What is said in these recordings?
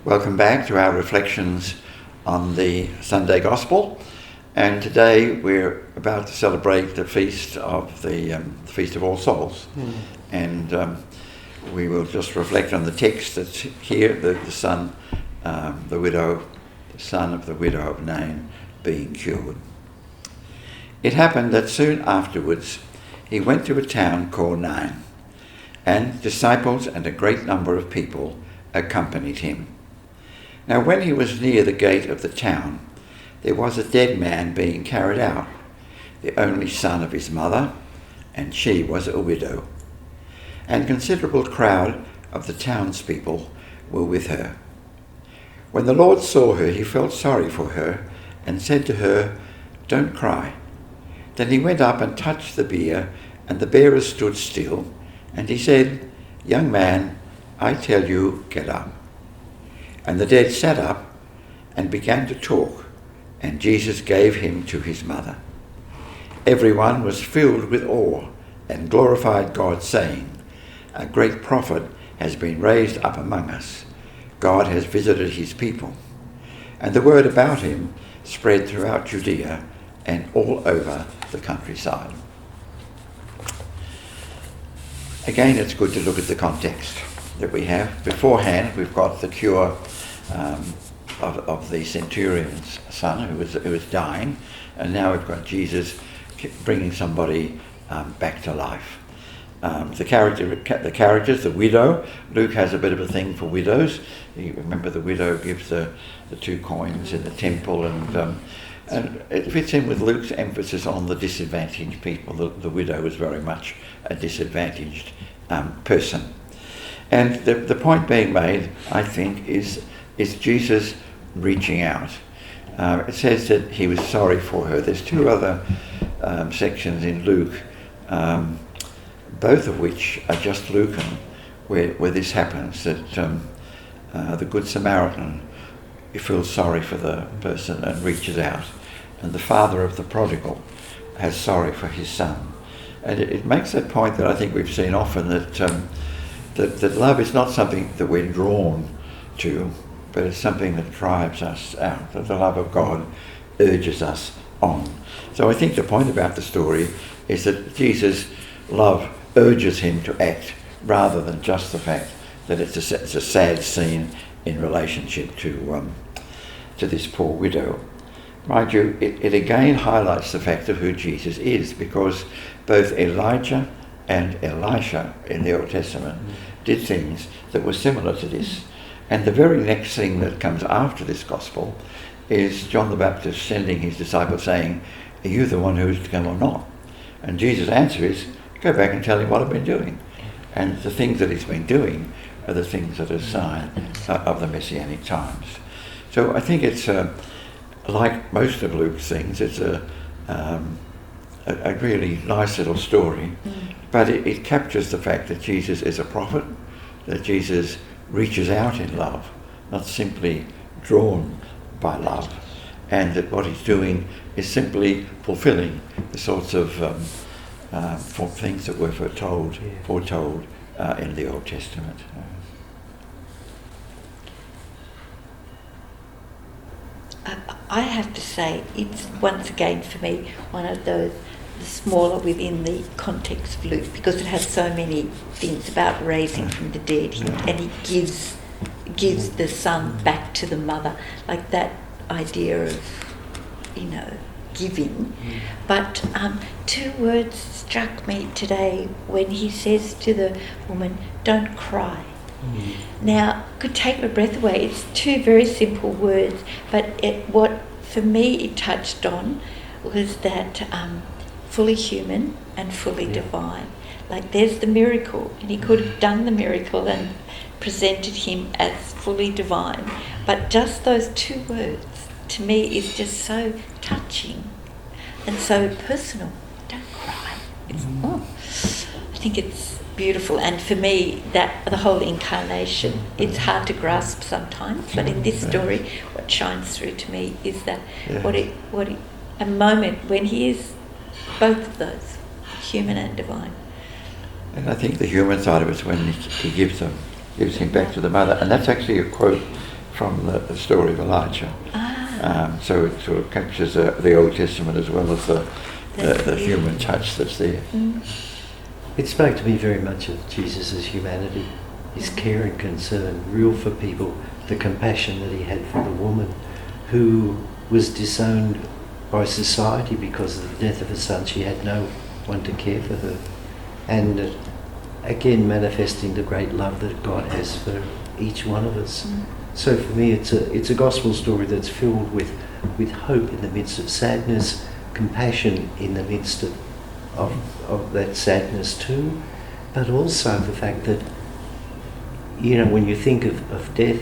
Welcome back to our reflections on the Sunday Gospel, and today we're about to celebrate the feast of Feast of All Souls, and we will just reflect on the text that's here: the son of the widow of Nain being cured. It happened that soon afterwards he went to a town called Nain, and disciples and a great number of people accompanied him. Now when he was near the gate of the town, there was a dead man being carried out, the only son of his mother, and she was a widow. And a considerable crowd of the townspeople were with her. When the Lord saw her, he felt sorry for her and said to her, "Don't cry." Then he went up and touched the bier, and the bearers stood still, and he said, "Young man, I tell you, get up." And the dead sat up and began to talk, and Jesus gave him to his mother. Everyone was filled with awe and glorified God, saying, "A great prophet has been raised up among us. God has visited his people." And the word about him spread throughout Judea and all over the countryside. Again, it's good to look at the context that we have. Beforehand, we've got the cure of the centurion's son who was dying, and now we've got Jesus bringing somebody back to life. The characters, the widow. Luke has a bit of a thing for widows. You remember the widow gives the 2 coins in the temple, and it fits in with Luke's emphasis on the disadvantaged people. The widow was very much a disadvantaged person. And the point being made, I think, is Jesus reaching out. It says that he was sorry for her. There's 2 other sections in Luke, both of which are just Lucan, where this happens, that the Good Samaritan feels sorry for the person and reaches out, and the father of the prodigal has sorry for his son. And it makes that point that I think we've seen often, that love is not something that we're drawn to, but it's something that drives us out, that the love of God urges us on. So I think the point about the story is that Jesus' love urges him to act, rather than just the fact that it's a sad scene in relationship to this poor widow. Mind you, it again highlights the fact of who Jesus is, because both Elijah and Elisha in the Old Testament did things that were similar to this. And the very next thing that comes after this gospel is John the Baptist sending his disciples saying, "Are you the one who is to come or not?" And Jesus' answer is, "Go back and tell him what I've been doing." And the things that he's been doing are the things that are a sign of the Messianic times. So I think it's like most of Luke's things, it's a really nice little story, but it captures the fact that Jesus is a prophet, that Jesus reaches out in love, not simply drawn by love, and that what he's doing is simply fulfilling the sorts of things that were foretold in the Old Testament. I have to say, it's once again for me one of those smaller within the context of Luke, because it has so many things about raising from the dead, and he gives the son back to the mother, like that idea of, giving. But 2 words struck me today when he says to the woman, "Don't cry." Now, could take my breath away. It's 2 very simple words, but what for me it touched on was that fully human and fully divine. Like, there's the miracle, and he could have done the miracle and presented him as fully divine, but just those 2 words to me is just so touching and so personal. Don't cry. I think it's beautiful, and for me, that the whole incarnation, it's hard to grasp sometimes, but in this story, what shines through to me is that a moment when he is both of those, human and divine. And I think the human side of it is when he gives him back to the mother, and that's actually a quote from the story of Elijah. Ah. So it sort of captures the Old Testament as well as the human touch that's there. Mm. It spoke to me very much of Jesus' humanity, his care and concern, real for people, the compassion that he had for the woman who was disowned by society because of the death of her son. She had no one to care for her. And again, manifesting the great love that God has for each one of us. Mm. So for me, it's a gospel story that's filled with hope in the midst of sadness, compassion in the midst of that sadness too, but also the fact that, you know, when you think of death,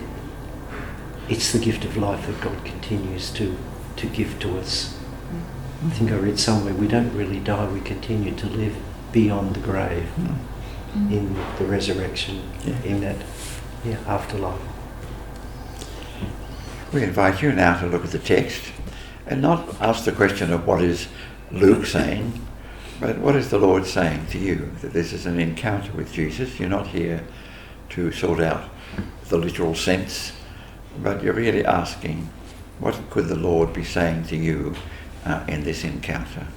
it's the gift of life that God continues to give to us. I think I read somewhere, we don't really die, we continue to live beyond the grave, in the resurrection, in that afterlife. We invite you now to look at the text and not ask the question of what is Luke saying, but what is the Lord saying to you? That this is an encounter with Jesus. You're not here to sort out the literal sense, but you're really asking, what could the Lord be saying to you in this encounter?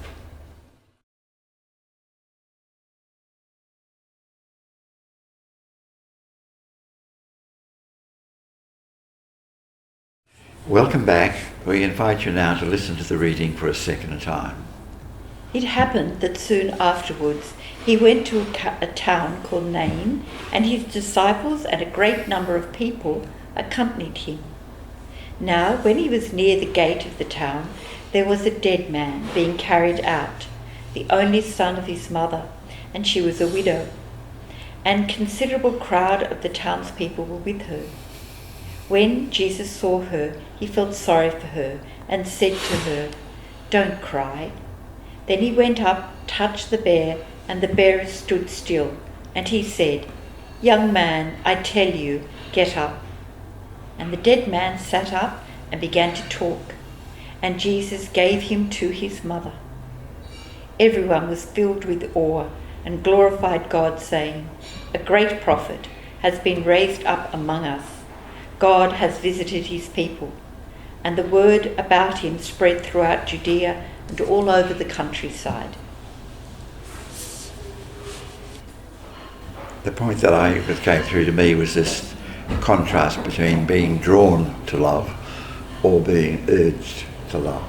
Welcome back. We invite you now to listen to the reading for a second time. It happened that soon afterwards he went to a town called Nain, and his disciples and a great number of people accompanied him. Now, when he was near the gate of the town, there was a dead man being carried out, the only son of his mother, and she was a widow. And a considerable crowd of the townspeople were with her. When Jesus saw her, he felt sorry for her and said to her, "Don't cry." Then he went up, touched the bear, and the bear stood still. And he said, "Young man, I tell you, get up." And the dead man sat up and began to talk. And Jesus gave him to his mother. Everyone was filled with awe and glorified God, saying, "A great prophet has been raised up among us. God has visited his people." And the word about him spread throughout Judea and all over the countryside. The point that came through to me was this contrast between being drawn to love or being urged to love.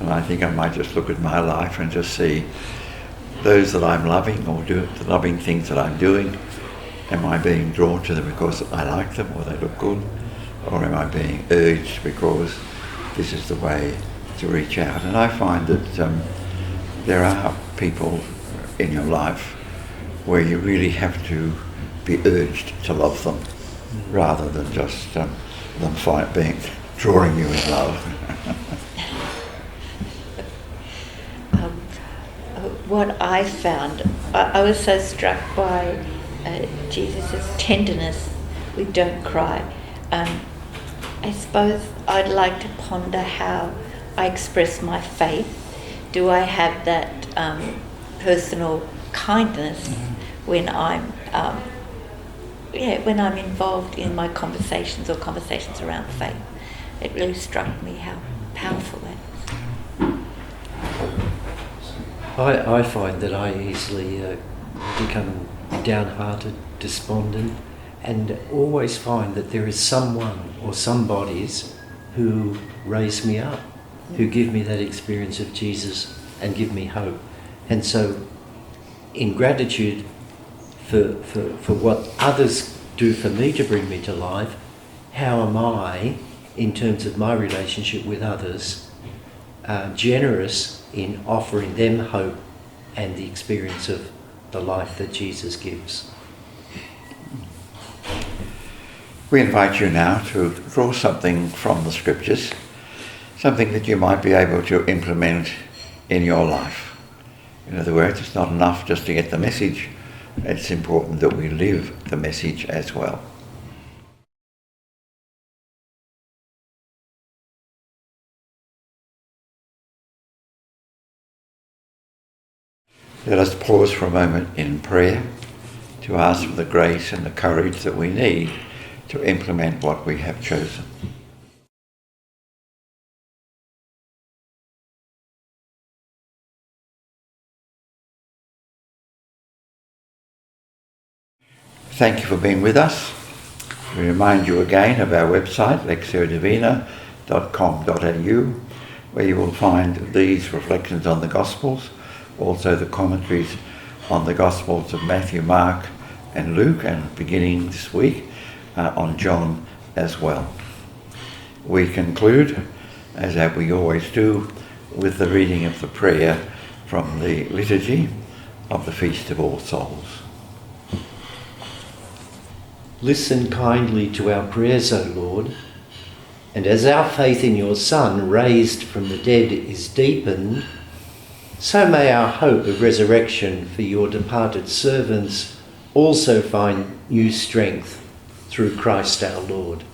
And I think I might just look at my life and just see those that I'm loving or the loving things that I'm doing. Am I being drawn to them because I like them or they look good? Or am I being urged because this is the way to reach out? And I find that there are people in your life where you really have to be urged to love them rather than just them drawing you in love. What I found, I was so struck by Jesus' tenderness with "don't cry." I suppose I'd like to ponder how I express my faith. Do I have that personal kindness when I'm involved in my conversations or conversations around faith? It really struck me how powerful that is. I find that I easily become downhearted, despondent, and always find that there is someone or some bodies who raise me up, who give me that experience of Jesus and give me hope. And so in gratitude for what others do for me to bring me to life, how am I, in terms of my relationship with others, generous in offering them hope and the experience of the life that Jesus gives. We invite you now to draw something from the scriptures, something that you might be able to implement in your life. In other words, it's not enough just to get the message, it's important that we live the message as well. Let us pause for a moment in prayer to ask for the grace and the courage that we need to implement what we have chosen. Thank you for being with us. We remind you again of our website, lectiodivina.com.au, where you will find these reflections on the Gospels, also the commentaries on the Gospels of Matthew, Mark and Luke, and beginning this week on John as well. We conclude, as we always do, with the reading of the prayer from the liturgy of the Feast of All Souls. Listen kindly to our prayers, O Lord, and as our faith in your Son, raised from the dead, is deepened, so may our hope of resurrection for your departed servants also find new strength through Christ our Lord.